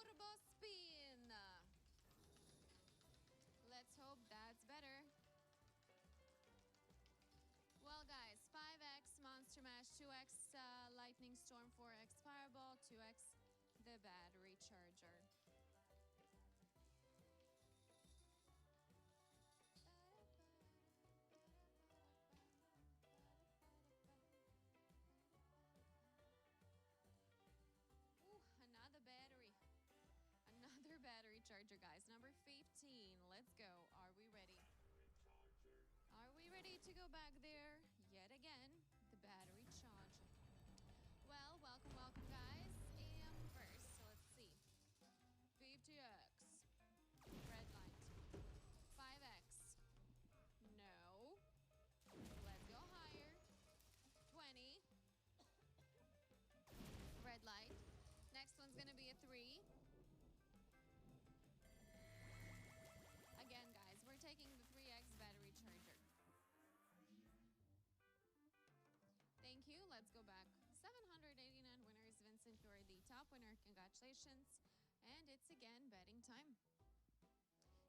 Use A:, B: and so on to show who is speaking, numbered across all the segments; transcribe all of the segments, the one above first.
A: turbo spin. Let's hope that's better. Well, guys, 5x Monster Mash, 2x Lightning Storm, 4x Fireball, 2x the Battery Charger. Ooh, another battery. Another battery charger, guys. Number 15. Let's go. Are we ready? Are we ready to go back there yet again? The battery charger. Well, welcome, guys. And first, so let's see. 50x. Red light. 5x. No. Let's go higher. 20. Red light. Next one's gonna be a 3. Again, guys, we're taking the 3x battery charger. Thank you. Let's go back. 789 winners. Vincent, you're the top winner. Congratulations. And it's again betting time.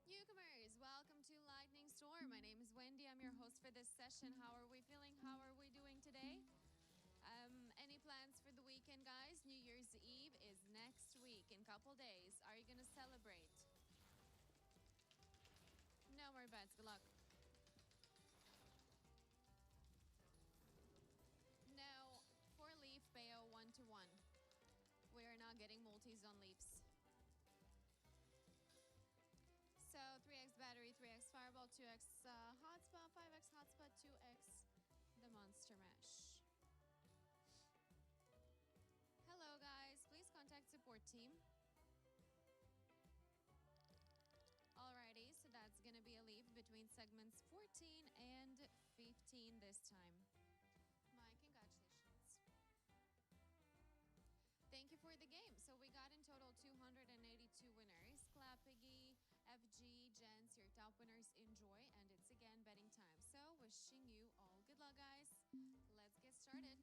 A: Newcomers, welcome to Lightning Storm. My name is Wendy. I'm your host for this session. How are we feeling? How are we doing today? Any plans for the weekend, guys? New Year's Eve is next week in a couple days. Are you going to celebrate? No more bets. Good luck. No, for leaf, Bayo 1-1. We are not getting multis on leaps. So 3x battery, 3x fireball, 2x hotspot, 5x hotspot, 2x the monster mash. Hello guys, please contact support team. Alrighty, so that's gonna be a leaf between segments 14 and 15 this time. My congratulations. Thank you for the game. So we got in total 282 winners. Clapiggy, FG, Jens, your top winners, enjoy. And it's again betting time. So wishing you all good luck, guys. Let's get started.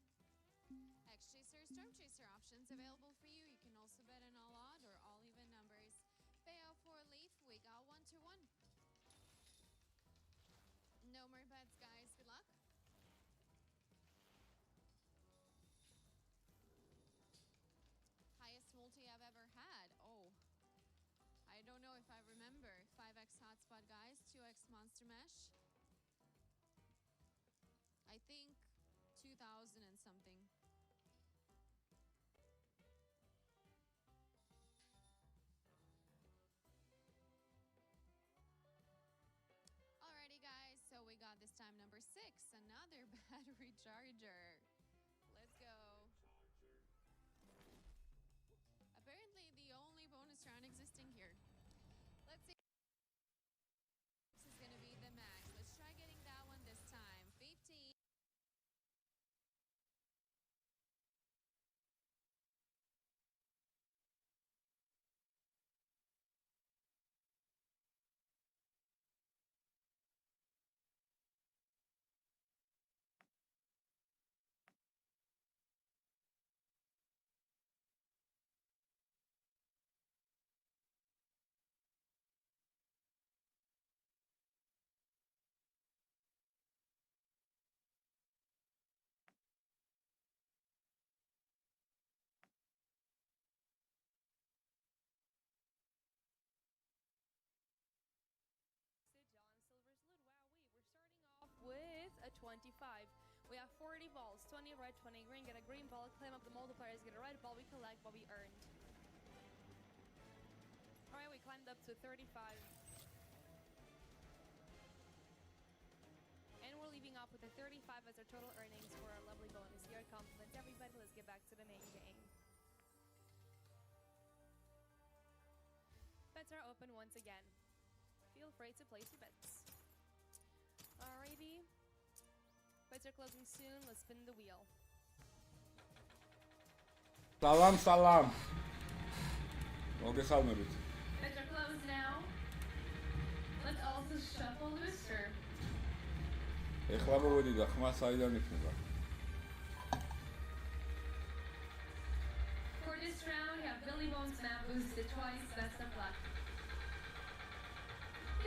A: X-Chaser, Storm Chaser options available for you. You can also bet on all odd or all even numbers. Payout for leaf, we got 1-1. No more bets, guys. Good luck. Highest multi I've ever had. Oh, I don't know if I remember. 5x hotspot, guys. 2x monster mesh. I think 2000 and something. Alrighty, guys. So we got this time number 6, another battery charger. Let's go. Apparently the only bonus round existing here. Let's see. This is going to be the max. Let's try getting that one this time. 15.
B: John Silver Salute. Wow, we're starting off with a 25. We have 40 balls, 20 red, 20 green. Get a green ball, climb up the multipliers, get a red ball, we collect what we earned. Alright, we climbed up to 35. And we're leaving off with a 35 as our total earnings for our lovely bonus here. Compliments everybody. Let's get back to the main game. Bets are open once again. Feel free to place your bets. Alrighty. Bets are closing soon. Let's spin the wheel.
C: Salam, salam. მოგესალმებით.
B: Bets are closed now. Let's also shuffle the booster.
C: ეხლა მოვედი და ხმა საიდან იქნება?
B: For this round, we have Billy Bones map boosted twice. Best of luck.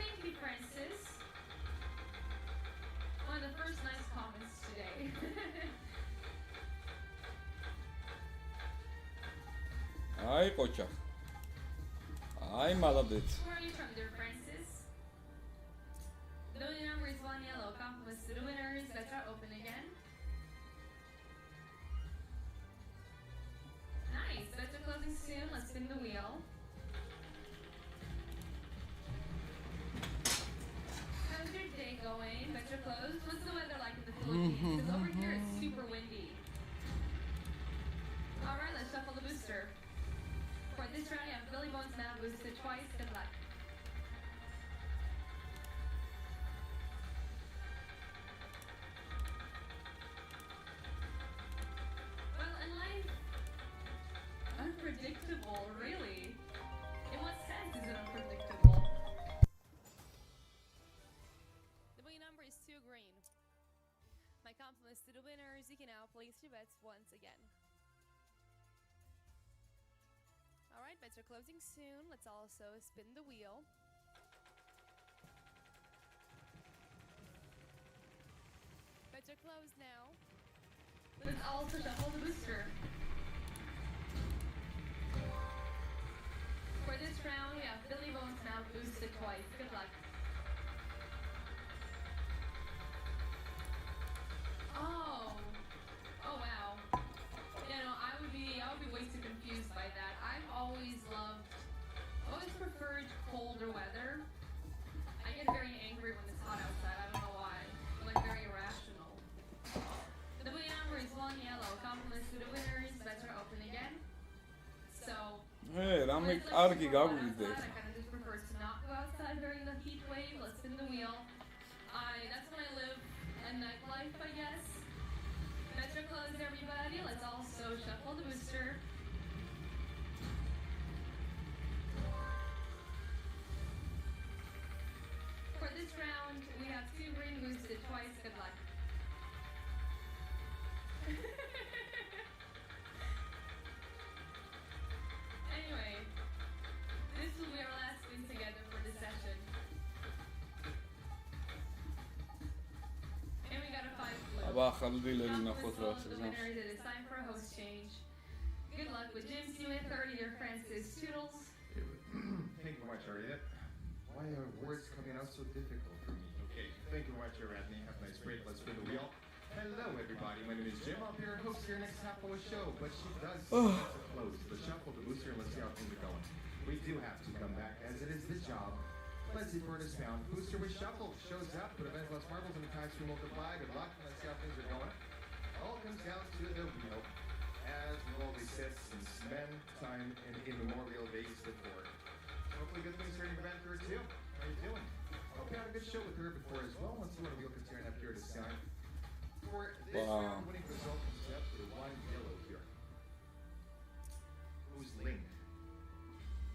B: Thank you, Francis. One of the first nice comments today.
C: აი ყოჩა. აი молодец.
B: Where are you from, dear Francis? The winning number is 1 yellow. Compliments to the winners. Bets are open again. Nice. Bets are closing soon. Let's spin the wheel. How's your day going? Bets are closed. What's the weather like in the Philippines? Because over here it's super windy. All right, let's shuffle the booster. For this round, you have Billy Bones now boosted twice. Good luck. Well, in life, unpredictable, really. In what sense is it unpredictable? The winning number is 2 green. My compliments to the winners. You can now place your bets once again. Alright, bets are closing soon. Let's also spin the wheel. Bets are closed now. Let's also shuffle the booster. For this round, we have Billy Bones now boosted twice. Good luck. Oh wow. Yeah, no, I would be way too confused by that. I've always preferred colder weather. I get very angry when it's hot outside. I don't know why. I'm like very irrational. The winning number is 1 yellow. Compliments to the winners. Bets are open again. So.
C: რამე
B: when it's
C: კარგი
B: super hot
C: გაგვიძე.
B: outside, I kind of just prefer to not go outside during the heat wave. Let's spin the wheel. That's when I live a nightlife, I guess. Bets are closed, everybody. Let's also shuffle the booster. For this round, we have 2 green boosted twice. Good luck. Anyway, this will be our last spin together for this session. And we got a 5 blue.
C: აბა ახალი დილერი ნახოთ რა
B: The winner is it's time for a host change. Good luck with Jim, see you at 30, dear Francis. Toodles.
D: Thank you very much, Ariette. Why are words coming out so difficult for me? Okay, thank you very much, Ariadne. Have a nice break. Let's spin the wheel. Hello, everybody. My name is Jim. I'll be your host here next half of the show, but she does close the shuffle, the booster, and let's see how things are going. We do have to come back, as it is the job. Let's see where it is found. Booster with shuffle shows up, but events less marbles and the times we multiply. Good luck. Let's see how things are going. All comes down to the wheel, as we always said since men, time, and immemorial days before. Hopefully good things are in your event here too. How are you doing? Hope you had a good show with her before as well. Let's see what a wheel can turn up here this time. For this round, winning result comes up to 1 yellow here. Who's linked?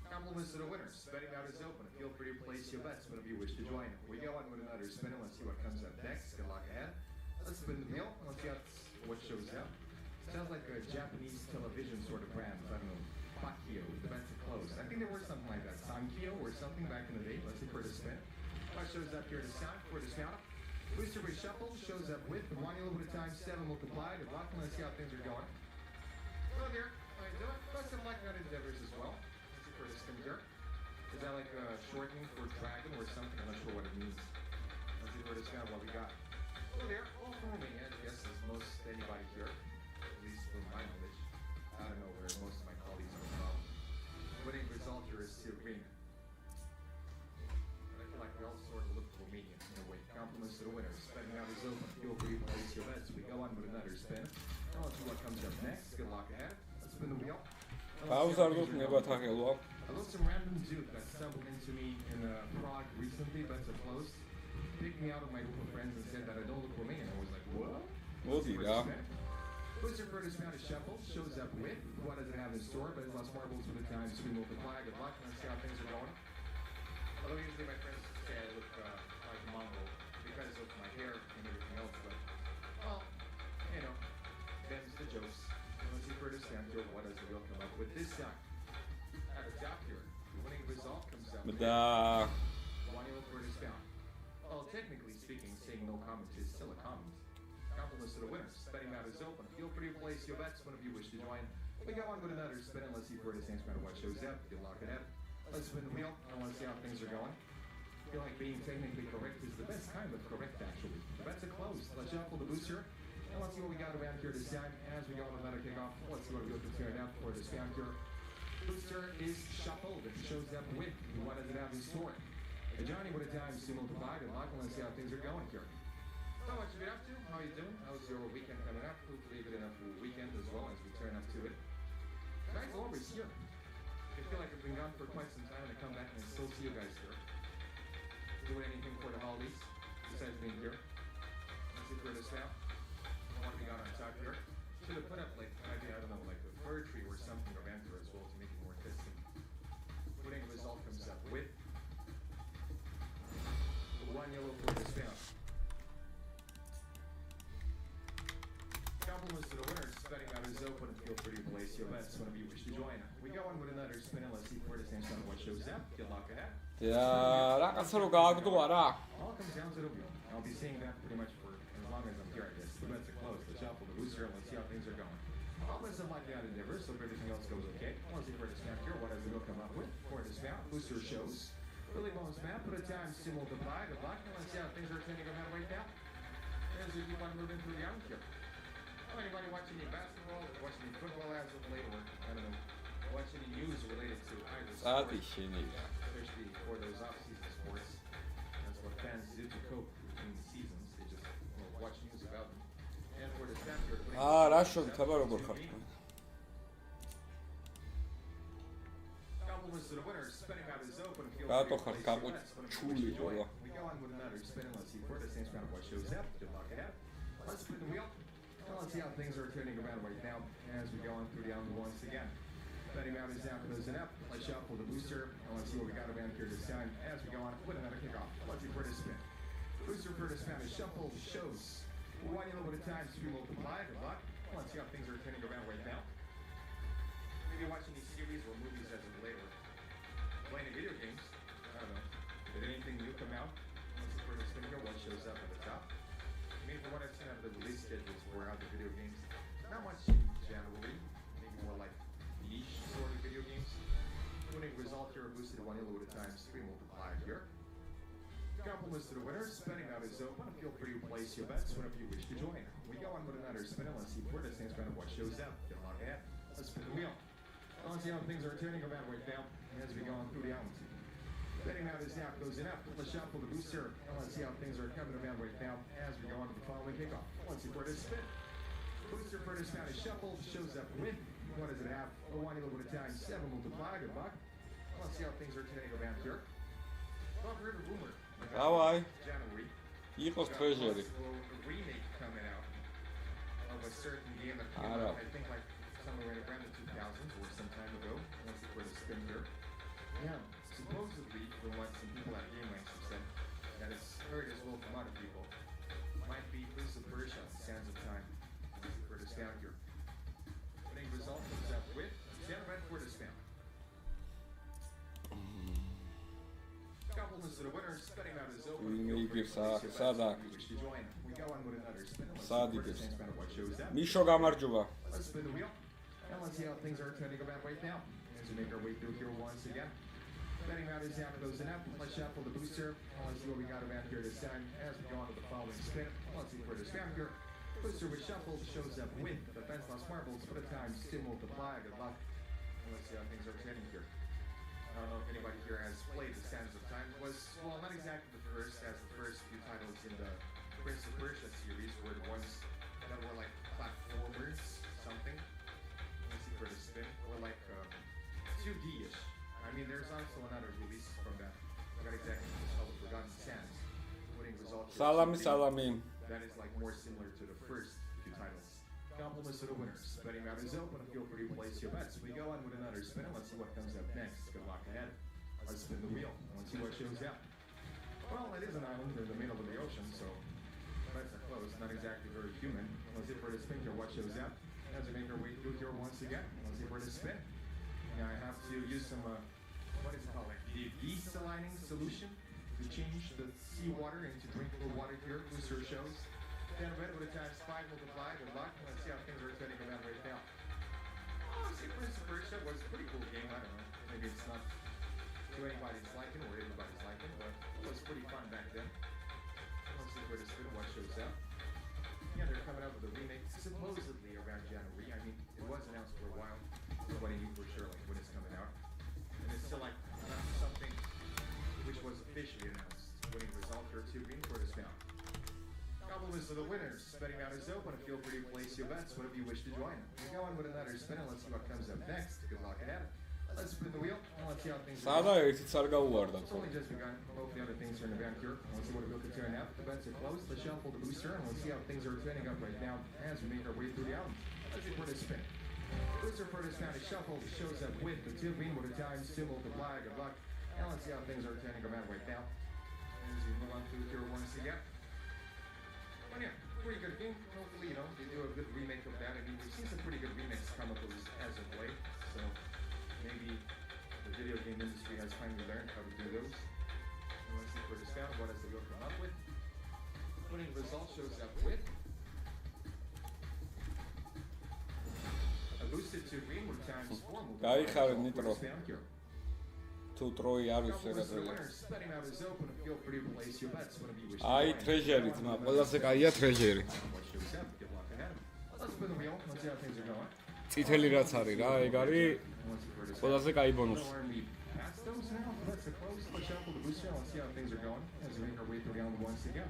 D: Compliments to the winners. Betting out is open. Feel free to place your bets whenever you wish to join. We go on with another spin and let's see what comes up next. Good luck ahead. Let's spin the wheel. Let's see what shows up. Sounds like a Japanese television sort of brand. I don't know. Pakio. The bets are closed. I think there was something like that. Sankyo or something back in the day. Let's see for the spin. What shows up here to sound for the sound? Booster reshuffle shows up with 1 yellow at a time, 7 multiplied. Good luck. Let's see how things are going. Hello there. How you doing? Best of luck on endeavors as well. Let's see for the spin here. Is that like a shortening for dragon or something? I'm not sure what it means. Let's see for the sound what we got. Hello there. All from Romania, I guess, as most anybody here. At least from my knowledge. I don't know where most of my colleagues are from. Winning result here is Serena. I feel like we all sort of look Romanian in a way. Compliments to the winners. Spending out is open. Feel free to place your bets. We go on with another spin. Now let's see what comes up next. Good luck ahead. Let's spin the wheel.
C: გავზარდოთ ნებათაღელვა.
D: I lost some random dude that stumbled into me in Prague recently. Bets are closed. Picked me out of my group of friends and said that I don't look Romanian. I was like, what?
C: მოდი რა.
D: Booster for the Spanish shuffle shows up with what does it have in store, but it's less marbles with the times we multiply. Good luck. Let's see how things are going. Although usually my friends say I look like a Mongol because of my hair and everything else, but well, you know, them's the jokes. Let's see for the Santo, what does the wheel come up with this time?
C: Da.
D: One yellow for discount. Well, technically speaking, saying no comment is still a comment. Compliments to the winners. Betting map is open. Feel free to place your bets whenever you wish to join. We go on with another spin and let's see where the same matter what shows up. Good luck at it. Let's spin the wheel and let's see how things are going. I feel like being technically correct is the best kind of correct, actually. The bets are closed. Let's shuffle the booster. And let's see what we got around here this time. As we go on another kickoff, let's see what we can tear down for this count here. Booster is shuffled. It shows up with what does it have in store. Johnny with a time to multiply. Good luck. Let's see how things are going here. So what you been up to? How you doing? How's your weekend coming up? Hopefully good enough for the weekend as well as we turn up to it. Guys, always here. I feel like I've been gone for quite some time and I come back and I still see you guys here. Doing anything for the holidays besides being here? Let's see for this now. What we got on top here. Should have put up like maybe I don't know like a fir tree or something around here as well to make it more testing. Putting the result comes up with one yellow for this down. Compliments to the winners. Betting out is open. Feel free to place your bets whenever you wish to join. We go on with another spin and let's see where the same time what shows up. Good luck ahead.
C: 야, 라카스로 가도 와라.
D: All comes down to the wheel. I'll be saying that pretty much for as long as I'm here, I guess. The bets are closed. The shuffle, the booster, and let's see how things are going. All this is like that endeavor, so if everything else goes okay. Let's see where the snap here. What does it will come up with? For the snap, booster shows. Really long snap, put a time to multiply. Good luck. And let's see how things are turning around right now. As we keep on moving through the out here. Anybody watching any basketball, watching any football as of late, or I don't know, watching any news related to either sport, especially for those off-season sports. That's what fans do to cope between the seasons. They just watch news about them. And for the snap here,
C: 라쇼 타바로 볼 것.
D: compliments to the winners. Spinning out is open.
C: 나도 가고 줄이 좋아.
D: We go on with another spin and let's see where the same kind of what shows up. Good luck ahead. Let's spin the wheel. Well, let's see how things are turning around right now as we go on through the round once again. Betting out is down, closing up. Let's shuffle the booster and let's see what we got around here this time as we go on with another kickoff. Let's see where to spin. Booster for the spin is shuffled, shows. One yellow at a time, to multiply. Good luck. Let's see how things are turning around right now. Maybe watching these series or movies as of later. Playing video games. I don't know. Did anything new come out? Let's see where to spin here. What shows up at the top? I mean, from what I've seen out of the release schedules for other video games, not much generally. Maybe more like niche sort of video games. Winning result here, boosted one yellow at a time, 3 multiplied here. Compliments to the winners. Spinning out is open. Feel free to place your bets whenever you wish to join. We go on with another spin and let's see where the same kind of what shows up. Get on ahead. Let's spin the wheel. Let's see how things are turning around right now as we go on through the island. Betting out is now closing up. Let's shuffle the booster and let's see how things are coming around right now as we go on to the following kickoff. Let's see where this spin. Booster for this now is shuffled, shows up with. What does it have? One yellow at a time, 7 multiply. Good luck. Let's see how things are turning around here. Well, I've heard a rumor.
C: Hawaii.
D: January.
C: 이거 트레저리.
D: A remake coming out of a certain game that came out, I think like somewhere around the 2000s or some time ago. Let's see where the spin here. Yeah. Supposedly, from what some people at Game Ranks have said, that it's heard as well from other people, might be Prince of Persia, Sands of Time. For this down here. Winning result comes up with 10 red for this down. Compliments to the winners. Betting out is open.
C: 싸다.
D: We wish to join. We go on with another spin.
C: 싸디
D: Let's see what shows up.
C: 미쇼 가마르주바.
D: Let's spin the wheel. And let's see how things are turning around right now. As we make our way through here once again. Betting out is down, closing up. Let's shuffle the booster. Let's see what we got around here this time as we go on to the following spin. Let's see where the spin here. Booster with shuffle shows up with the fence lost marbles. Put a time, still multiply. Good luck. And let's see how things are turning here. I don't know if anybody here has played the Sands of Time. It was, well, not exactly the first, as the first few titles in the Prince of Persia series were the ones that were like platformers, something. Let's see where the spin. Or like 2D-ish. I mean, there's also another release from that. I got exactly what's called the Forgotten Sands. Winning result.
C: 살라미.
D: That is like more similar to the first few titles. Compliments to the winners. Betting out is open. Feel free to place your bets. We go on with another spin and let's see what comes up next. Good luck ahead. Let's spin the wheel. Let's see what shows up. Well, it is an island in the middle of the ocean, so bets are close. Not exactly very human. Let's see where the spin here. What shows up? As we make our way through here once again. Let's see where the spin. Now I have to use some, what is it called? Like the desaline solution to change the seawater into drinkable water here. Booster shows. Then red with a times 5 multiplied. Good luck. Let's see how things are turning around right now. Oh, Super Versa was a pretty cool game. I don't know. Maybe it's not to anybody's liking or everybody's liking, but it was pretty fun back then. Let's see where the spin what shows up. Yeah, they're coming out with a remake supposedly around January. I mean, it was announced for a while. Nobody knew for sure like when it's coming out. And it's still like not something which was officially announced. Winning result here to green for this now. Compliments to the winners. Betting out is open. Feel free to place your bets whenever you wish to join. We go on with another spin and let's see what comes up next. Good luck at it. Let's spin the wheel and let's see how things
C: სადა ერთიც არ გაუვარდა.
D: It's only just begun. Hopefully other things are in the back here. Let's see what it will turn out. The bets are closed. Let's shuffle the booster and let's see how things are turning up right now as we make our way through the album. Let's see for the spin. Booster for this kind of shuffle shows up with the 2 green with a times 2 multiply. Good luck. And let's see how things are turning around right now. As we move on through here once again. Well, yeah, pretty good game. Hopefully, they do a good remake of that. I mean, we've seen some pretty good remakes come up as of late. So maybe the video game industry has finally learned how to do those. And let's see for this down. What does the wheel come up with? Winning result shows up with a boosted 2 green with times 4 multiplied.
C: გაიხარე ნიტრო.
D: Down here.
C: თუ ტროი არ
D: Couple of
C: ვისერადელე.
D: winners. Betting out is open. Feel free to place your bets whenever you wish.
C: აი ტრეჟერი ძმა, ყველაზე კაია ტრეჟერი.
D: What shows up? Good luck at it. Let's spin the wheel. Let's see how things are going.
C: წითელი რაც არის რა, ეგ არის
D: Once you this
C: ყველაზე კაი ბონუსი.
D: Past those now. Let's close. Let's shuffle the booster. Let's see how things are going as we make our way through the round once again.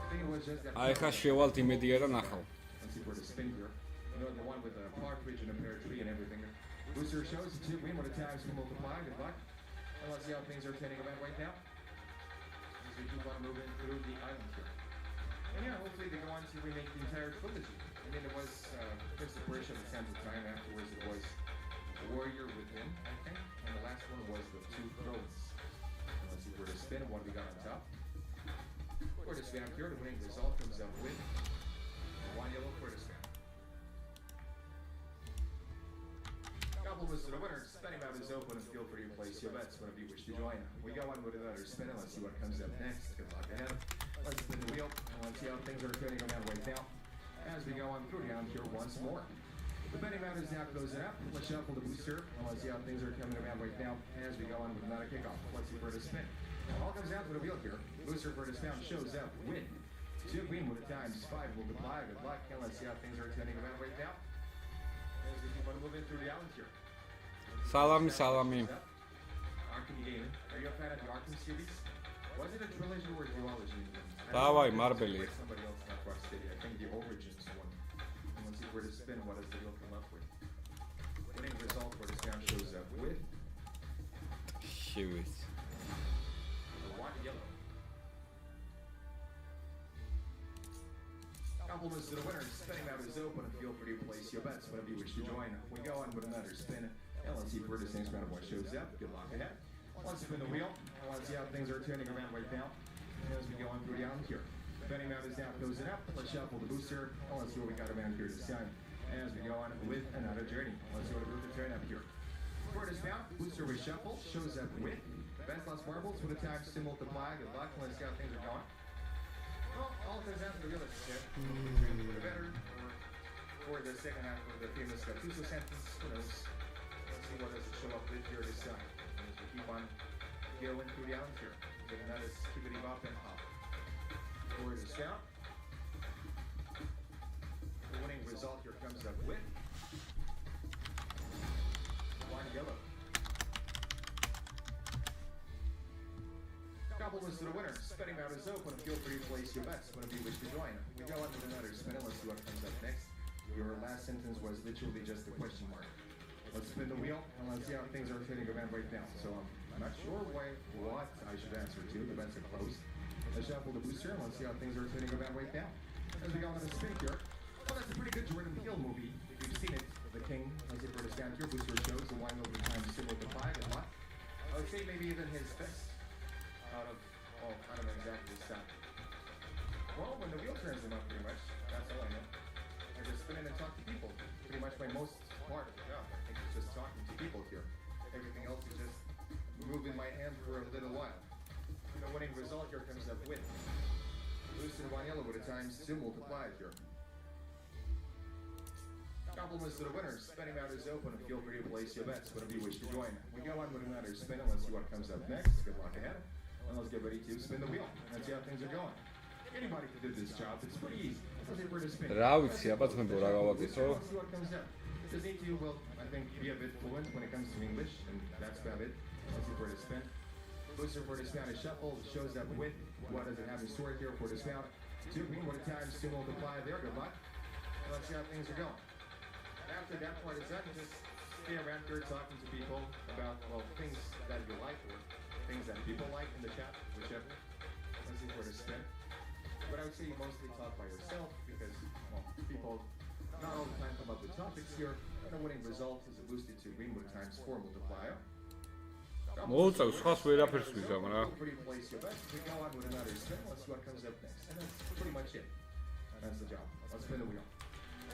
D: I think it was just that.
C: აი ხა შევალთ იმედია რა ნახავ.
D: Let's see where to spin here. The one with the partridge and a pear tree and everything. Booster shows the 2 green with a times to multiply. Good luck. And let's see how things are turning around right now. As we keep on moving through the island here. And yeah, hopefully they go on to remake the entire trilogy. I mean, it was Prince of Persia at the same time. Afterwards, it was Warrior Within, I think. And the last one was the 2 Thrones. And let's see where to spin and what we got on top. For the spin up here, the winning result comes up with 1 yellow for the spin. Compliments to the winners. Betting out is open and feel free to place your bets whenever you wish to join. We go on with another spin and let's see what comes up next. Good luck ahead. Let's spin the wheel and let's see how things are turning around right now as we go on through down here once more. The betting amount is now closing up. Let's shuffle the booster and let's see how things are coming around right now as we go on with another kickoff. Let's see where to spin. All comes down to the wheel here. Booster for this down shows up with 2 green with a times 5 multiply. Good luck and let's see how things are turning around right now as we keep on moving through the island here.
C: სალამი, სალამი.
D: Arkham Gaming. Are you a fan of the Arkham series? Was it a trilogy or a duology?
C: დავაი, მარბელი.
D: Somebody else not Rocksteady. I think the Origins one. And let's see where to spin. What does the wheel come up with? Winning result for this down shows up with
C: შივის.
D: the 1 yellow. Compliments to the winners. Spinning out is open and feel free to place your bets whenever you wish to join. We go on with another spin. And let's see where this next round of what shows up. Good luck ahead. Let's spin the wheel. And let's see how things are turning around right now as we go on through the island here. Betting out is now closing up. Let's shuffle the booster. And let's see what we got around here this time as we go on with another journey. Let's see what the turn up here. For this now, booster with shuffle shows up with best lost marbles with a times to multiply. Good luck. Let's see how things are going. Well, all comes down to the realistic. For the better or for the second half of the famous Gattuso sentence. Who knows? Let's see what does it show up with here this time. As we keep on going through the island here. Get another skibbity bop and hop. For this down. The winning result here comes up with 1 yellow. Compliments to the winners. Betting out is open and feel free to place your bets whenever you wish to join. We go on with another spin and let's see what comes up next. Your last sentence was literally just a question mark. Let's spin the wheel and let's see how things are turning around right now. So I'm not sure what I should answer to. The bets are closed. Let's shuffle the booster and let's see how things are turning around right now. As we go on to the spin here. Well, that's a pretty good Jordan Peele movie. If you've seen it, The King. Let's see where to stand here. Booster shows the 1 over times similar to 5 and what? I would say maybe even his best out of, I don't know exactly his stat. Well, when the wheel turns them up pretty much, that's all I know. I just spin in and talk to people. Pretty much my most part of the job. I think it's just talking to people here. Everything else is just moving my hand for a little while. The winning result here comes up with boosted one yellow at a times 2 multiplied here. Compliments to the winners. Spinning out is open and feel free to place your bets whenever you wish to join. We go on with another spin and let's see what comes up next. Good luck ahead. And let's get ready to spin the wheel and see how things are going. Anybody can do this job. It's pretty easy. Let's see where to spin.
C: რა ვიცი, აბათმებო რა გავაკეთო?
D: Let's see what comes up. Just need to, well, I think, be a bit fluent when it comes to English, and that's about it. Let's see where to spin. Booster for the Spanish shuffle shows up with what does it have in store here for the spout. 2 green, what a times to multiply there. Good luck. And let's see how things are going. After that part is done, just stay around here talking to people about, well, things that you like or things that people like in the chat, whichever. Let's see where to spin. But I would say you mostly talk by yourself because, well, people not all the time come up with topics here. And the winning result is a boosted 2 green with a times 4 multiplier.
C: მოუწევს სხვას ვერაფერს ვიზამ რა.
D: Pretty place your bets. We go on with another spin. Let's see what comes up next. And that's pretty much it. That's the job. Let's spin the wheel.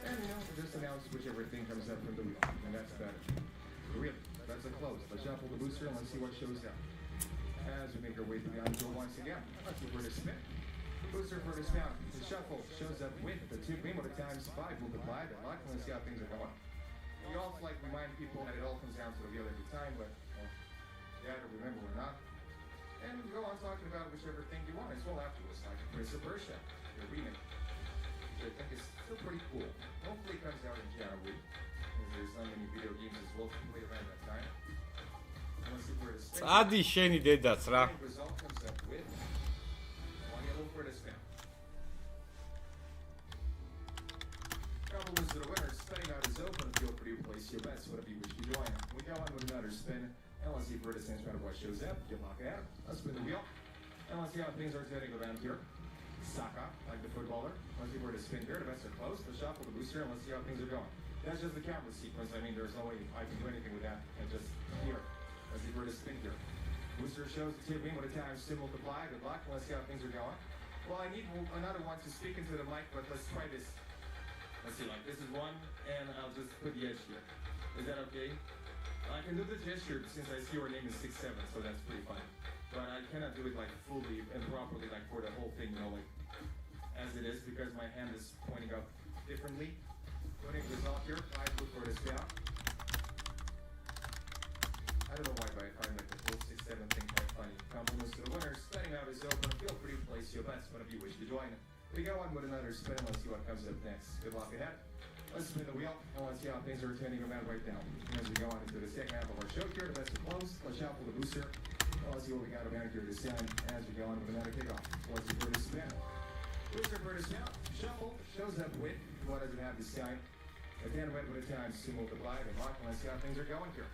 D: And just announce whichever thing comes up from the wheel. And that's about it. Really, that's a close. Let's shuffle the booster and let's see what shows up. As we make our way through the onto once again. Let's see where to spin. Booster for the spout. The shuffle shows up with the 2 green with a times 5 multiplied. And let's see how things are going. We also like remind people that it all comes down to the wheel every time, but you either remember or not. And go on talking about whichever thing you want as well afterwards, like Prince of Persia, your remake. Which I think is still pretty cool. Hopefully it comes out in January. Because there's not many video games as well to play around that time. And let's see where it is.
C: წადი შენი დედაც რა.
D: The result comes up with 1 yellow for the spin. Compliments to the winners. Spinning out is open. Feel free to place your bets whenever you wish to join. We go on with another spin. And let's see where the sense of what shows up. Good luck out. Let's spin the wheel. And let's see how things are turning around here. Saka, like the footballer. Let's see where to spin here. The bets are close. The shuffle, the booster, and let's see how things are going. That's just the camera sequence. I mean, there's no way I can do anything with that. And just here. Let's see where to spin here. Booster shows the 2 green with a times 2 multiply. Good luck. Let's see how things are going. Well, I need another one to speak into the mic, but let's try this. Let's see, like this is one, and I'll just put the edge here. Is that okay? I can do the gesture since I see your name is 6'7", so that's pretty fine. But I cannot do it like fully and properly, like for the whole thing, you know, like as it is, because my hand is pointing up differently. Putting this off here, I look for this down. I don't know why, but I find like the full 6'7" thing quite funny. Compliments to the winners. Spinning out is open. Feel free to place your bets whenever you wish to join. We go on with another spin. Let's see what comes up next. Good luck ahead. Let's spin the wheel, and let's see how things are turning around right now. As we go on into the second half of our show here, the bets are closed. Let's shuffle the booster. Let's see what we got around here this time as we go on with another kickoff. Let's see for the spin. Booster for the spout. Shuffle shows up with what does it have this time. Again, red with a times 2 multiplied. And lock, let's see how things are going here.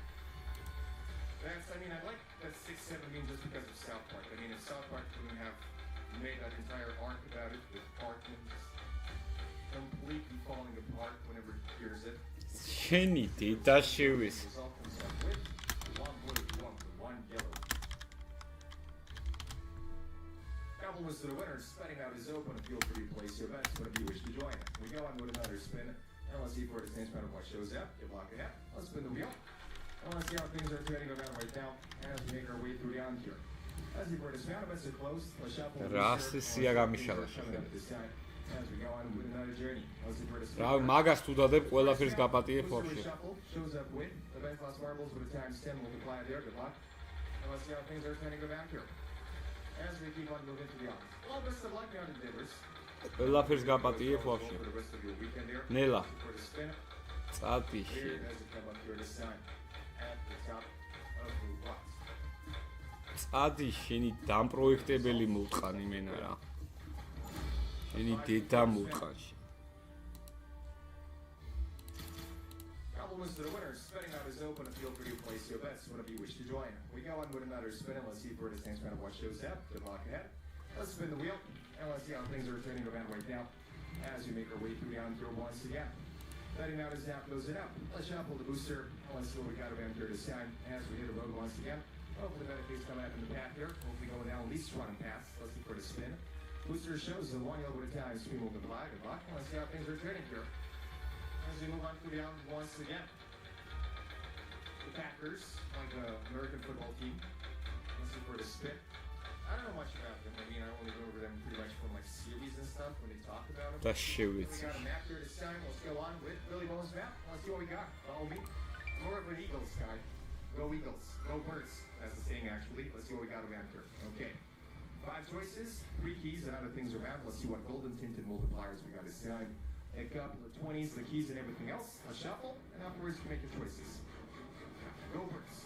D: That's, I mean, I like that 6'7" mean just because of South Park. I mean, if South Park wouldn't have made that entire arc about it with Parkman completely falling apart whenever he hears it.
C: შენი დედა შევის.
D: Result comes up with 1 blue, 1 yellow. Compliments to the winners. Spinning out is open and feel free to place your bets whenever you wish to join. We go on with another spin. And let's see for the same spin of what shows up. Good luck ahead. Let's spin the wheel. And let's see how things are turning around right now as we make our way through the on here. As we were to spin, bets are closed. Let's shuffle.
C: რასესია გამიშალა შეხება.
D: As we go on with another journey. Let's see where to spin.
C: რა მაგას თუ დადებ ყველაფერს გაპატიებ ვაფშე.
D: Shows up with the best lost marbles with a times 10 multiplied there. Good luck. And let's see how things are turning around here. As we keep on moving to the on. Well, best of luck, young endeavors.
C: ყველაფერს გაპატიებ ვაფშე.
D: For the rest of your weekend there.
C: ნელა.
D: For the spin.
C: წადი
D: Here
C: შენ.
D: as it come up here this time. At the top of the box.
C: წადი შენი დამპროექტებელი მოვყანი მენა რა. შენი დედა მოვყანში.
D: Compliments to the winners. Spinning out is open and feel free to place your bets whenever you wish to join. We go on with another spin and let's see for the same spin of what shows up. Good luck ahead. Let's spin the wheel and let's see how things are turning around right now as we make our way through the on here once again. Betting out is half goes it up. Let's shuffle the booster and let's see what we got around here this time as we hit the road once again. Hopefully the benefits coming up in the path here. Hopefully going down at least one path. Let's see for the spin. Booster shows the 1 yellow at a time. We move the flag. Good luck. Let's see how things are turning here. As we move on to the on once again. The Packers, like the American football team, let's see for the spin. I don't know much about them. I mean, I only go over them pretty much from like series and stuff when they talk about them.
C: და
D: We
C: შევეცი.
D: got a map here this time. Let's go on with Billy Bones map. Let's see what we got. Follow me. More of an Eagles guy. Go Eagles. Go Birds. That's the saying actually. Let's see what we got around here. Okay. 5 choices, 3 keys, and other things around. Let's see what golden tinted multipliers we got this time. A couple of 20s, the keys and everything else. A shuffle, and afterwards you make your choices. Go Birds.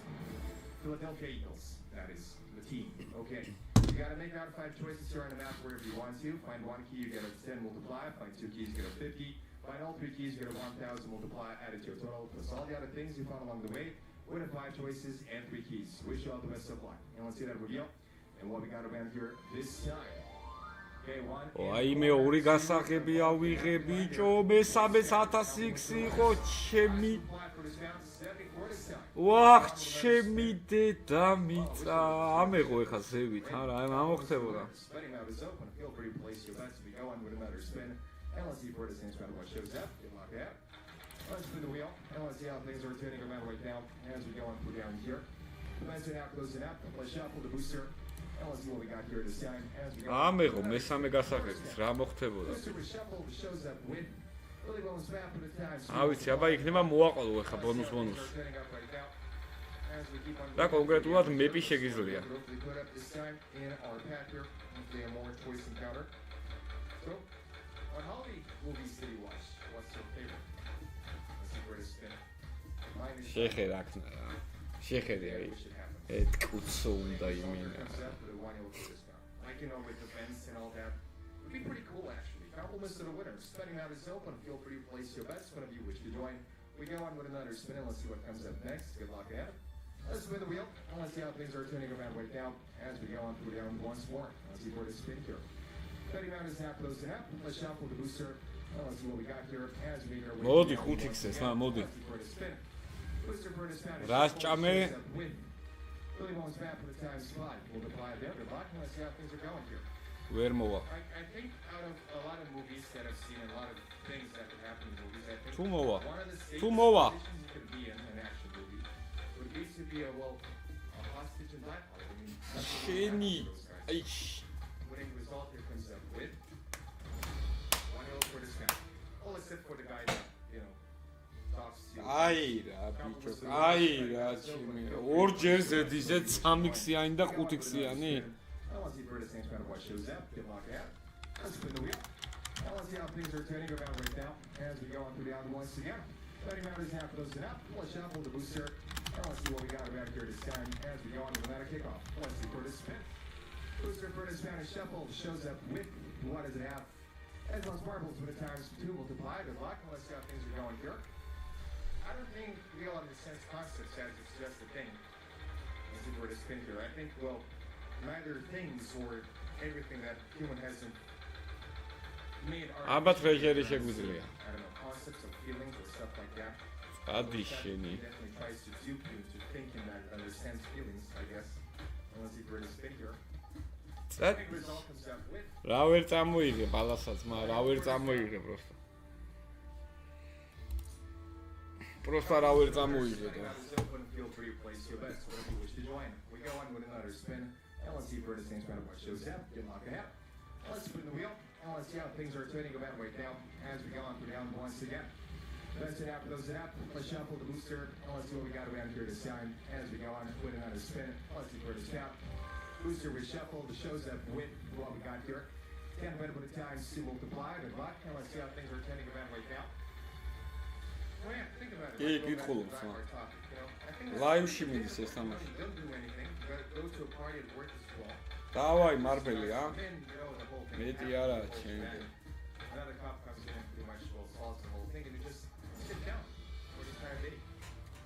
D: Philadelphia Eagles. That is the team. Okay. You gotta make out 5 choices here on the map wherever you want to. Find 1 key, you get a 10 multiply. Find 2 keys, you get a 50. Find all 3 keys, you get a 1000 multiply. Add it to your total. Plus all the other things you found along the way. With the 5 choices and 3 keys. Wish you all the best of luck. And let's see that reveal. And what we got around here this time. Okay, 1.
C: აი მე ორი გასაღები ავიღე ბიჭო, მესამეც 1000 იყო ჩემი. ვახ, ჩემი დედა მიწა. ამეღო ეხა ზევით, არა, აი ამოხდებოდა.
D: Spinning out is open. Feel free to place your bets. We go on with another spin. And let's see for the same spin what shows up. Good luck out. Let's spin the wheel. And let's see how things are turning around right now as we go on through down here. Closing out, closing out. Let's shuffle the booster. And let's see what we got here this time as we go.
C: ამეღო მესამე გასაღებიც რა მოხდებოდა?
D: Booster was shuffled, shows up with Billy Bones map for the time.
C: ავიცი, აბა იქნება მოაყოლო ეხა ბონუს.
D: Turning up right now. As we keep on
C: და კონკრეტულად მეპი შეგიძლია.
D: We put up this time in our pack here. Hopefully a more choice encounter. So, on holiday movies did you watch? What's your favorite? Let's see where to spin. Mine is
C: შეხედა აქნა რა. შეხედე აი.
D: we should happen.
C: ეთკუცო უნდა იმინა.
D: Comes up with a 1 euro discount. Like you know with the events and all that. Would be pretty cool actually. Compliments to the winner. Spinning out is open. Feel free to place your bets whenever you wish to join. We go on with another spin and let's see what comes up next. Good luck ahead. Let's spin the wheel and let's see how things are turning around right now as we go on through down once more. Let's see where to spin here. 30 round is half close to half. Let's shuffle the booster and let's see what we got here as we make our way.
C: მოდი 5x-ს, ნა მოდი.
D: Let's see where to spin. Booster for the Spanish.
C: რას ჭამე?
D: Billy Bones map for the time spot. Multiply there. Good luck and let's see how things are going here.
C: ვერ მოვა.
D: I think out of a lot of movies that I've seen, a lot of things that could happen in movies, I think
C: თუ მოვა.
D: one of the safest
C: თუ მოვა.
D: positions you could be in an action movie would be to be a hostage in black hole. I mean, that's what
C: შენი.
D: those guys.
C: აი
D: Winning result here comes up with 1 euro for this guy. All except for the guy that, you know, talks to you.
C: აი რა ბიჭო. აი რა ჩემი. ორჯერ ზედიზე 3x-იანი და 5x-იანი.
D: I want to see for the same kind of what shows up. Good luck out. Let's spin the wheel. I want to see how things are turning around right now as we go on through the other once again. 30 round is half closing up. Let's shuffle the booster. I want to see what we got around here this time as we go on with another kickoff. Let's see for the spin. Booster for the Spanish shuffle shows up with what does it have? As well as marbles with a times 2 multiply. Good luck. And let's see how things are going here. I don't think we all understand concepts as it's just a thing. Let's see for the spin here. I think, well, neither things or everything that human hasn't made are
C: ალბათ რეჟერი შეგვიძლია.
D: I don't know, concepts of feelings or stuff like that.
C: ადი
D: That
C: შენი.
D: definitely tries to dupe you into thinking that it understands feelings, I guess. And let's see for the spin here.
C: წად
D: Big result comes up with
C: რა ვერ წამოიღე ბალასაც, მაგრამ რა ვერ წამოიღე პროსტა. პროსტა რა ვერ წამოიღე და.
D: That is open. Feel free to place your bets whenever you wish to join. We go on with another spin. And let's see for the same spin of what shows up. Good luck ahead. Let's spin the wheel. And let's see how things are turning around right now as we go on through down once again. Best it out, close it out. Let's shuffle the booster. And let's see what we got around here this time as we go on with another spin. Let's see for the snap. Booster was shuffled. The shows up with what we got here. 10 minutes with the times to multiply. Good luck. And let's see how things are turning around right now. Well, yeah, think about it.
C: კი,
D: Like, go back to
C: კითხულობ,
D: the
C: ხო.
D: black topic, you know? I think that's
C: ლაივში
D: what
C: მიდის ეს
D: you
C: თამაში.
D: don't do anything. You gotta go to a party at work as well.
C: დავაი მარბელი ა?
D: Then, you know, the whole thing
C: მეტი
D: happens,
C: არა,
D: the whole
C: ჩემი.
D: thing. Another cop comes in and pretty much will solve the whole thing and you just sit down for the entire day.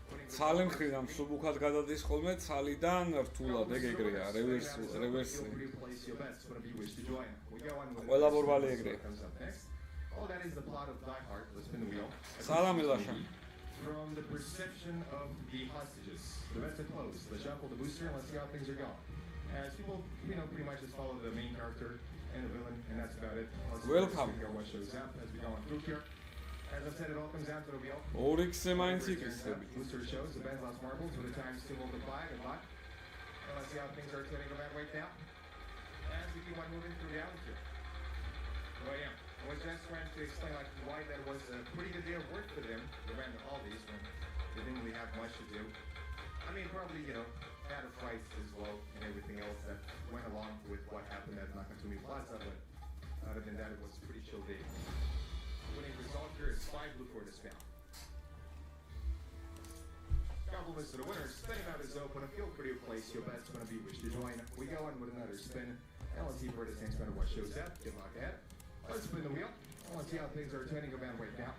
D: Putting the-
C: ცალი მხრიდან მსუბუქად გადადის ხოლმე, ცალიდან რთულად ეგრეა, რევერსი.
D: Feel free to place your bets whenever you wish to join. We go on with
C: ყველა
D: the
C: ბორბალი
D: next
C: ეგრეა.
D: one comes up next. Oh, that is the plot of Die Hard. Let's spin the wheel.
C: სალამი ლაშა.
D: From the perception of the hostages, the bets are closed. Let's shuffle the booster and let's see how things are going. As people, you know, pretty much just follow the main character and the villain, and that's about it. Let's
C: Welcome.
D: see what shows up as we go on through here. As I said, it all comes down to the wheel.
C: 2x-ზე მაინც იკისები.
D: Booster shows the Ben's lost marbles with the times to multiply. Good luck. Let's see how things are turning around right now. As we keep on moving through the altitude. Well, yeah, I was just trying to explain like why that was a pretty good day of work for them around the holidays when they didn't really have much to do. I mean, probably, had a fight as well and everything else that went along with what happened at Nakatomi Plaza, but other than that, it was a pretty chill day. Winning result here is 5 blue for this round. Compliments to the winners. Spinning out is open. A feel free to place your bets whenever you wish to join. We go on with another spin. And let's see where the same spinner what shows up. Good luck ahead. Let's spin the wheel. And let's see how things are turning around right now.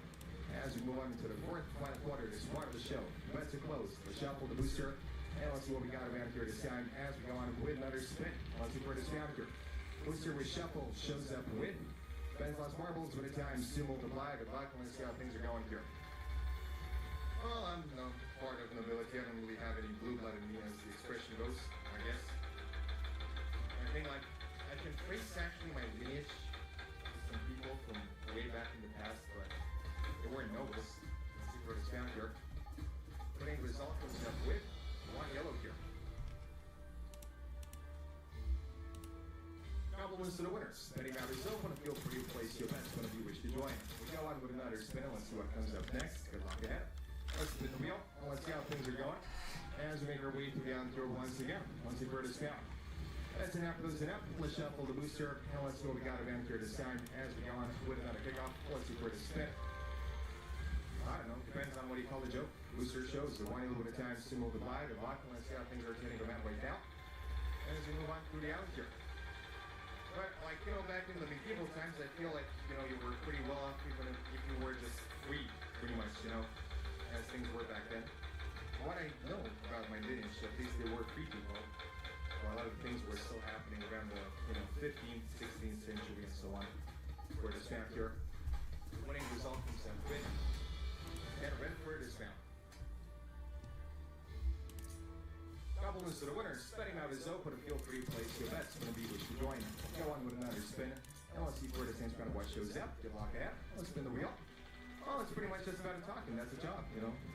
D: As we move on into the fourth final quarter, this part of the show. Bets are closed. The shuffle, the booster. And let's see what we got around here this time as we go on with another spin. Let's see where this round here. Booster with shuffle shows up with. Ben's lost marbles with a time to multiply. Good luck. Let's see how things are going here. Well, I'm part of nobility. I don't really have any blue blood in me, as the expression goes, I guess. I think, I can trace actually my lineage to some people from way back in the past, but they weren't nobles. Let's see where it's found here. Winning result comes up with 1 yellow here. Compliments to the winners. Betting out is open. Feel free to place your bets whenever you wish to join. We go on with another spin. Let's see what comes up next. Good luck ahead. Let's spin the wheel, and let's see how things are going. As we make our way through the on tour once again. Once you've heard us count. That's an up, goes an up. Let's shuffle the booster, and let's see what we got around here this time. As we go on with another kickoff, let's see where to spin. I don't know, depends on what you call the joke. Booster shows the 1 yellow at a time to multiply. Good luck, and let's see how things are turning around right now. As we move on through the altitude. But, back in the medieval times, I feel like, you were pretty well off even if you were just free, pretty much, as things were back then. What I know about my lineage, at least they were free people. Well, a lot of things were still happening around the 15th, 16th century and so on. Where this found here. Winning result comes out with. And red for this found. Compliments to the winners. Betting out is open. Feel free to place your bets whenever you wish to join. Go on with another spin. And let's see where the same spin of what shows up. Good luck ahead. Let's spin the wheel. Oh, it's pretty much just about talking. That's the job,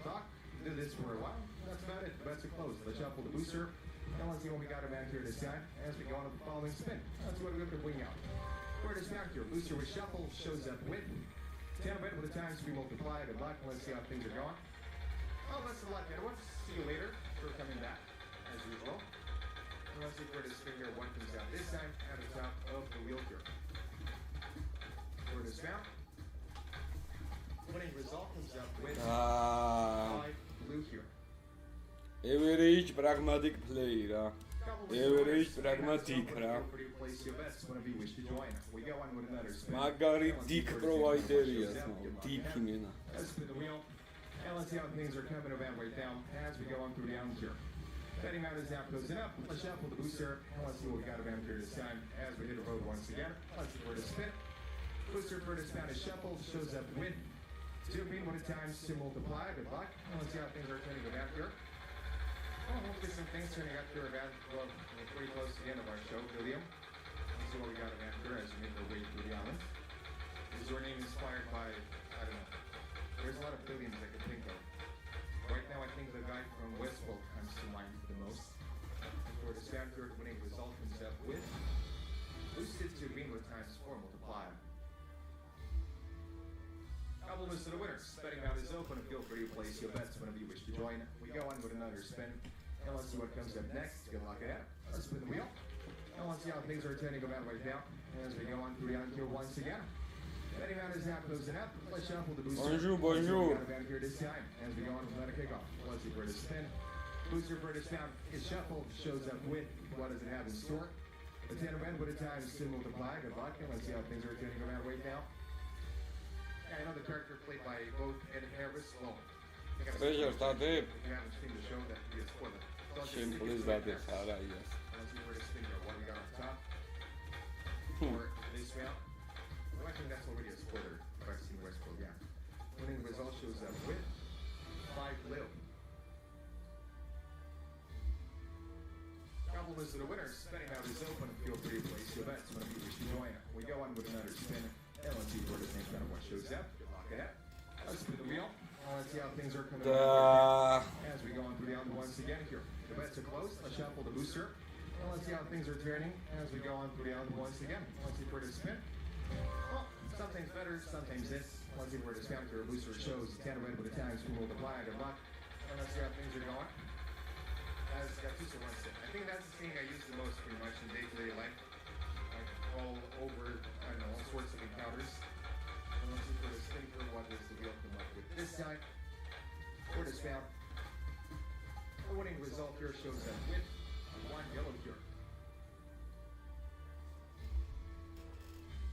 D: Talk, do this for a while. That's about it. The bets are closed. Let's shuffle the booster. And let's see what we got around here this time as we go on to the following spin. Let's see what we got to wing out. Where does back here? Booster with shuffle shows up with 10 red with the times to be multiplied. Good luck. Let's see how things are going. Oh, that's a lot better. We'll see you later for coming back, as usual. And let's see where this spin here, what comes out this time at the top of the wheel here. Where does now? Winning result comes up with 5 blue here.
C: Average pragmatic play რა. Average pragmatic რა. მაგარი dick provider-ია თქო, dick იმენა.
D: And let's see how things are coming around right now as we go on through the altitude. Betting out is now closing up. Let's shuffle the booster and let's see what we got around here this time as we hit the road once again. Let's see where to spin. Booster for the Spanish shuffle shows up with 2 green when it times to multiply. Good luck. And let's see how things are turning around here. Well, hopefully some things turning out here around, well, we're pretty close to the end of our show, William. Let's see what we got around here as we make our way through the island. Is your name inspired by, I don't know, there's a lot of Williams I can think of. Right now I think the guy from Westport comes to mind the most. For the standard winning result comes up with boosted to green with times 4 multiply. Compliments to the winners. Betting out is open and feel free to place your bets whenever you wish to join. We go on with another spin. And let's see what comes up next. Good luck ahead. Let's spin the wheel. And let's see how things are turning around right now as we go on through the on-tour once again. Betting out is now closing up. Let's shuffle the booster.
C: Bonjour, bonjour.
D: Got around here this time as we go on with another kickoff. Let's see where to spin. Booster for this down is shuffle. Shows up with what does it have in store. The 10 red with a time to multiply. Good luck. And let's see how things are turning around right now. I know the character played by both Ed Harris. Well,
C: Pleasure, Tade.
D: if you haven't seen the show, that would be a spoiler.
C: Simple as that is, არა yes.
D: Let's see where to spin here. What we got on top for this round. Well, I think that's already a spoiler if I've seen Westworld, yeah. Winning result shows up with 5 blue. Compliments to the winners. Betting out is open. Feel free to place your bets whenever you wish to join. We go on with another spin. And let's see where this next round what shows up. Good luck ahead. Let's spin the wheel. Let's see how things are coming out as we go on through the island once again here. The bets are closed. Let's shuffle the booster. And let's see how things are turning as we go on through the other ones again. Let's see where to spin. Well, sometimes better, sometimes this. Let's see where to spin through a booster shows 10 red with the times we multiply. Good luck. And let's see how things are going. As got 2 to 1 sit. I think that's the thing I use the most pretty much in day-to-day life. Like all over, I don't know, all sorts of encounters. And let's see where to spin through what does the wheel come up with this time. Where to spin. The winning result here shows that with 1 yellow here.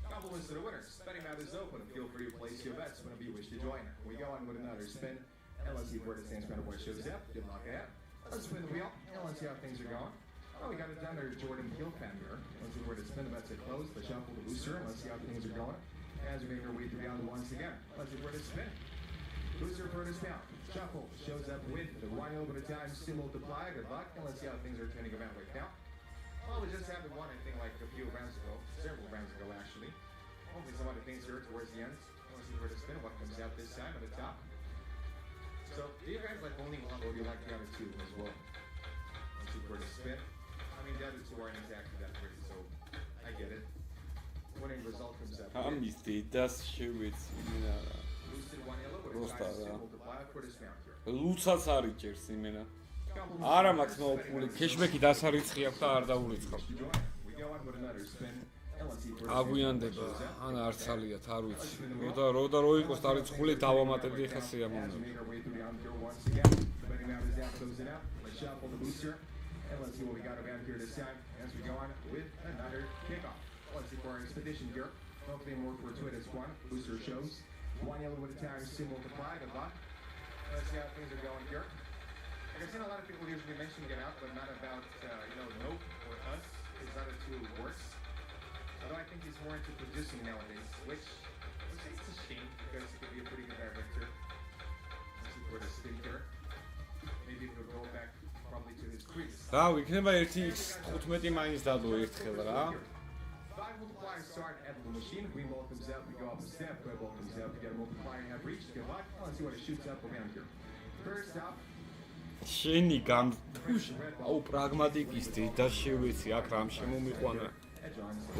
D: Compliments to the winners. Betting map is open. Feel free to place your bets whenever you wish to join. We go on with another spin. And let's see where the stands better what shows up. Good luck ahead. Let's spin the wheel. And let's see how things are going. Oh, we got it done there. Jordan Hill fan here. Let's see where to spin. The bets are closed. Let's shuffle the booster. And let's see how things are going. As we make our way through the other ones again. Let's see where to spin. Booster for the spin. Shuffle shows up with the 1 over the time. Still multiply. Good luck. And let's see how things are turning around right now. Well, we just had the one, I think, like a few rounds ago. Several rounds ago, actually. Hopefully some other things here towards the end. Let's see where to spin. What comes out this time at the top. So, do you guys like only one or do you like the other 2 as well? Let's see where to spin. I mean, the other 2 aren't exactly that pretty, so I get it. Winning result comes out.
C: ამის დედას შევეცი იმენა რა.
D: Boosted 1 yellow, but
C: Rosta,
D: it's
C: yeah.
D: multiply for the spin here.
C: ლუცაც არის ჭერს იმენა. არა მაქვს მოუწული, ქეშბექი დასარიცხი აქვს და არ დაურიცხავ.
D: We go on with another spin. And let's see where
C: აგვიანდება, ან არც ალიათ, არ ვიცი. რო იყოს დარიცხული დავამატებდი ხა სიამოვნებო.
D: Make our way through the under once again. Betting map is out, close it out. Let's shuffle the booster. And let's see what we got around here this time as we go on with another kickoff. Let's see for our expedition here. Hopefully more fortuitous one. Booster shows 1 yellow with a time, still multiply. Good luck. Let's see how things are going here. Like I've seen a lot of people usually mention get out, but not about, nope or us. His other 2 works. Although I think he's more into producing nowadays, which it's a shame because he could be a pretty good director. Let's see where to spin here. Maybe if we'll go back probably to his crease.
C: რა ვიქნება 1x15 მაინც დადო ერთხელ რა.
D: 5 multipliers start at the machine. Green ball comes out, we go up a step. Red ball comes out, we get a multiplier have reached. Good luck. Let's see what it shoots up around here. First up.
C: შენი აუ პრაგმატიკის დედა შევეცი აქ რამ შემომიყვანა.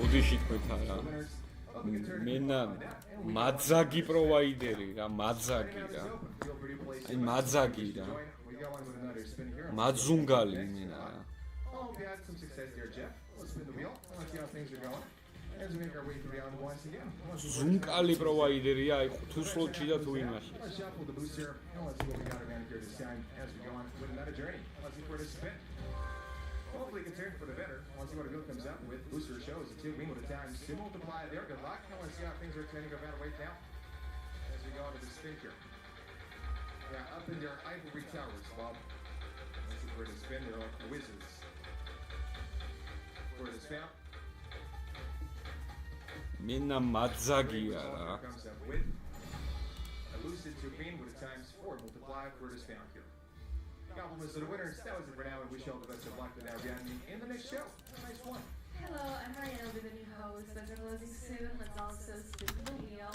C: ოდიში თქვენთან რა. მენა მაძაგი პროვაიდერი რა, მაძაგი რა. აი მაძაგი რა. მაძუნგალი მენა რა.
D: Oh, we had some success there, Jeff. Let's spin the wheel. Let's see how things are going. As we make our way through the other once again.
C: ზუნკალი პროვაიდერია აი თუ სლოტში და თუ იმაში.
D: Let's shuffle the booster and let's see what we got around here this time as we go on with another journey. Let's see where to spin. Hopefully it can turn for the better. Let's see what the wheel comes up with. Booster shows a 2 green with a time. Still multiply there. Good luck. And let's see how things are turning around right now as we go on to the spin here. Yeah, up in their ivory towers, Bob. Let's see where to spin. They're like wizards. For the spin.
C: მენა მაძაგია რა.
D: Comes up with a lucid 2 green with a times 4 multiply for the spin here. Compliments to the winners. That was it for now, and wish you all the best of luck with that reality in the next show. Nice one.
B: Hello, I'm Marielle, I'll be the new host. Bets are closing soon. Let's also spin the wheel.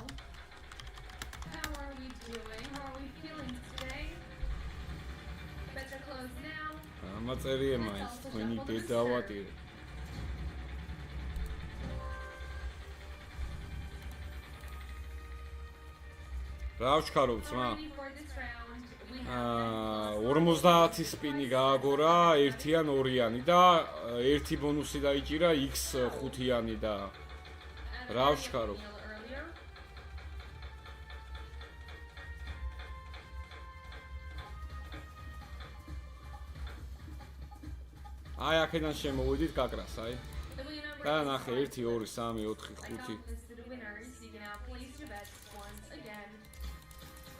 B: How are we doing? How are we feeling today? Bets are closed now.
C: ამაწერია მაინც თქვენი დედავატირე. რა ვჩქარობ ძმა?
B: Ready for this round. We have
C: 50 სპინი გააგორა, 1-იან 2-იანი და 1 ბონუსი დაიჭირა X 5-იანი და რა ვჩქარობ?
B: earlier.
C: აი აქედან შემოვიდით კაკრას, აი.
B: The winning number
C: და
B: is
C: ნახე 1 2 3 4 5
B: compliments to the winners. You can now place your bets once again.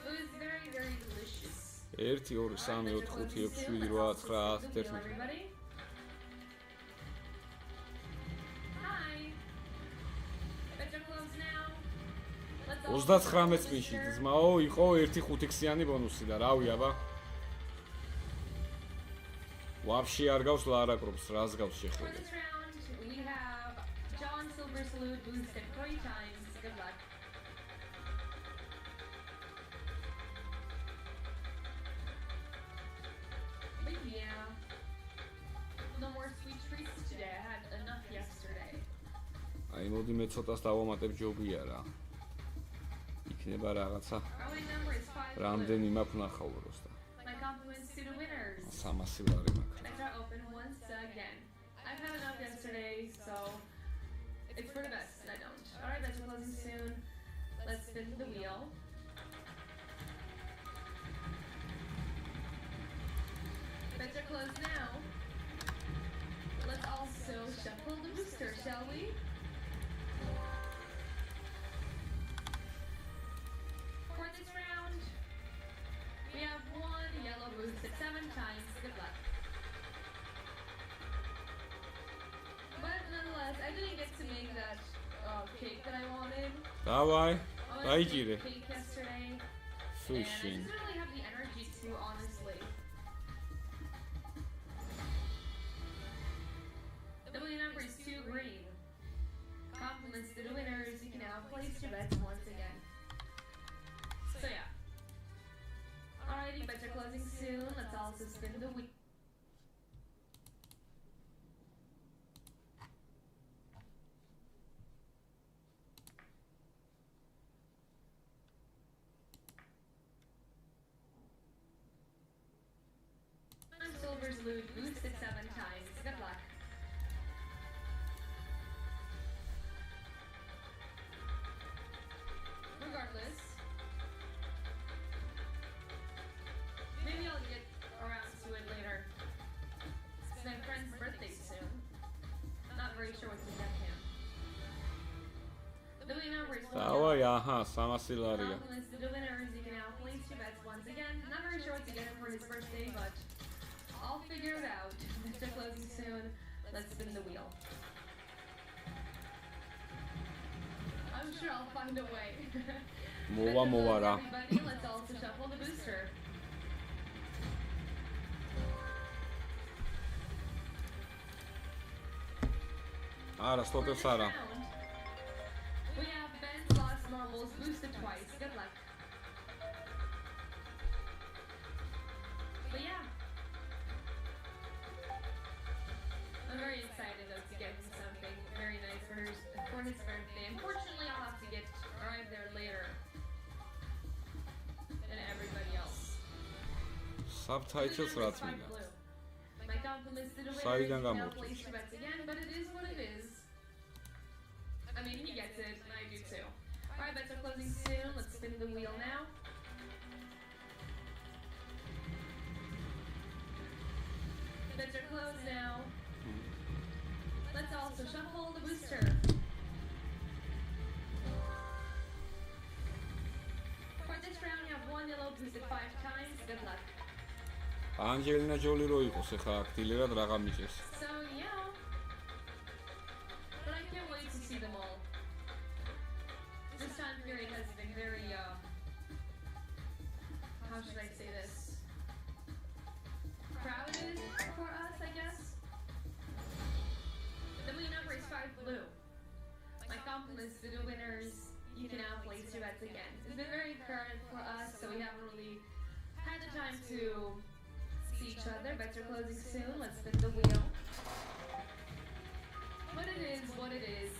B: It was very, very delicious.
C: 1 2 3 4 5 6 7 8 9 10 11
B: Everybody. Hi. Bets are closed now. Let's all
C: 39 წმინში ძმაო იყო 1 5-იანი ბონუსი და რავი აბა ვაფშე არ გავს ლარაკრობს რას გავს
B: For
C: შეხედე
B: this round, we have John Silver Salute boosted 3 times. Good luck. But yeah,
C: აი მოდი მე ცოტას დავამატებ ჯობია რა. იქნება რაღაცა
B: Our winning number is 5.
C: რამდენი მაქვს ნახავ უბრალოდ.
B: My compliments to the winners.
C: 300 ლარი მაქვს.
B: Let's try open once again. I've had enough yesterday, so it's for the best that I don't. Alright, bets are closing soon. Let's spin the wheel. Bets are closed now. Let's also shuffle the booster, shall we? For this round, we have one yellow boosted 7 times. Good luck. But nonetheless, I didn't get to make that cake that I wanted.
C: Давай.
B: I wanted to
C: Დაიჭირე.
B: make cake yesterday, and I
C: Სუშინ.
B: just don't really have the energy to, honestly. The winning number is 2 green. Compliments to the winners. You can now place your bets once again. So yeah. Alrighty, bets are closing soon. Let's also spin the wheel. And silver's loot boosted 7 times. Good luck. Regardless, maybe I'll get around to it later. It's my friend's birthday soon. Not very sure what to get him. The winning number is 1.
C: დავაი, აჰა, 300 ლარია.
B: Compliments to the winners. You can now place your bets once again. Not very sure what to get him for his birthday, but I'll figure it out. Mr. Closing soon. Let's spin the wheel. I'm sure I'll find a way.
C: მოვა რა.
B: Everybody, let's also shuffle the booster.
C: არა,
B: For
C: სტოპებს
B: this
C: არა.
B: round, we have Ben's Lost Marbles boosted twice. Good luck. But yeah. I'm very excited though to get him something very nice for his birthday. Unfortunately, I'll have to arrive there later than everybody else.
C: Subtitles რაც
B: Five
C: მინდა.
B: blue. My compliments to the winners.
C: საიდან
B: You can now
C: გამოვთქვი?
B: place your bets again, but it is what it is. I mean, he gets it, and I do too. Alright, bets are closing soon. Let's spin the wheel now. Bets are closed now. Let's also shuffle the booster. For this round, you have one yellow boosted 5 times. Good luck.
C: ანჯელინა ჯოლი რო იყოს, ეხლა აქტილერად რაღა მიჭეს.
B: So, yeah. But I can't wait to see them all. This time period has been very, how should I say this? Crowded for us, I guess. The winning number is 5 blue. My compliments to the winners. You can now place your bets again. It's been very crowded for us, so we haven't really had the time to see each other. Bets are closing soon. Let's spin the wheel. But it is what it is.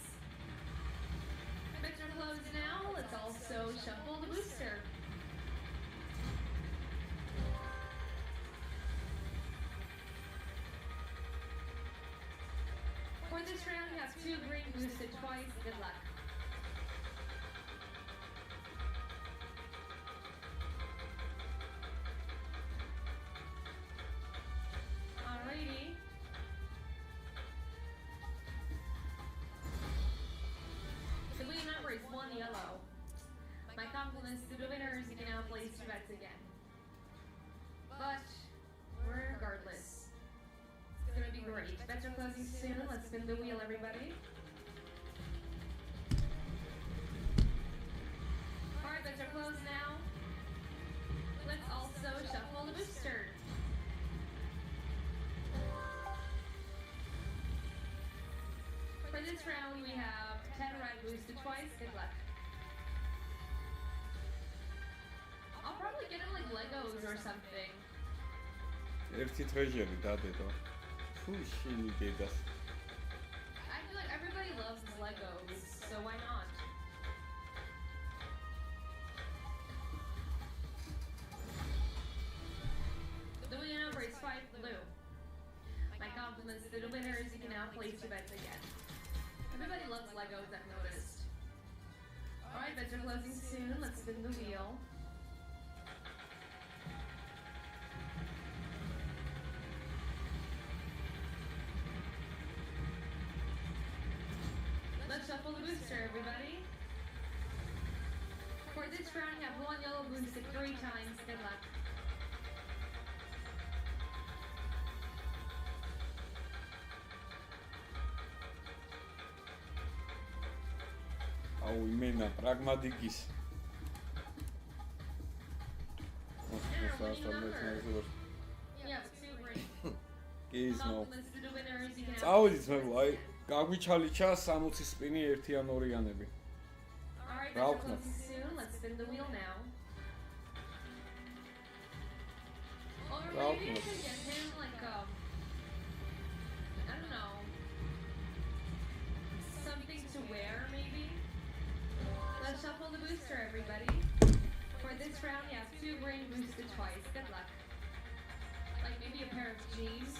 B: Bets are closed now. Let's also shuffle the booster. For this round, we have 2 green boosted twice. Good luck. Alrighty. The winning number is 1 yellow. My compliments to the winners. You can now place your bets again. But regardless, it's gonna be great. Bets are closing soon. Let's spin the wheel, everybody. Alright, bets are closed now. Let's also shuffle the booster. For this round, we have 10 red boosted twice. Good luck. I'll probably get him like Legos or something.
C: ერთი ტრეჟერი დადედო. ფუ შინი დედას.
B: I feel like everybody loves Legos, so why not? The winning number is 5 blue. My compliments to the winners. You can now place your bets again. Everybody loves Legos, I've noticed. Alright, bets are closing soon. Let's spin the wheel. Let's shuffle the booster, everybody. For this round, you have one yellow booster 3 times. Good luck.
C: აუ იმენა პრაგმატიკის
B: Yeah, 2 green.
C: კი ისნო
B: Compliments to the winners. You can now
C: წავედით მე აი გაგვიჩალიჩა 60 სპინი 1 ან 2-იანები
B: Alright,
C: Ra
B: bets are
C: okno.
B: closing soon. Let's spin the wheel now. Or
C: Ra
B: maybe I
C: okno.
B: could get him like I don't know, something to wear maybe. Let's shuffle the booster, everybody. For this round, you have 2 green boosted twice. Good luck. Like maybe a pair of jeans.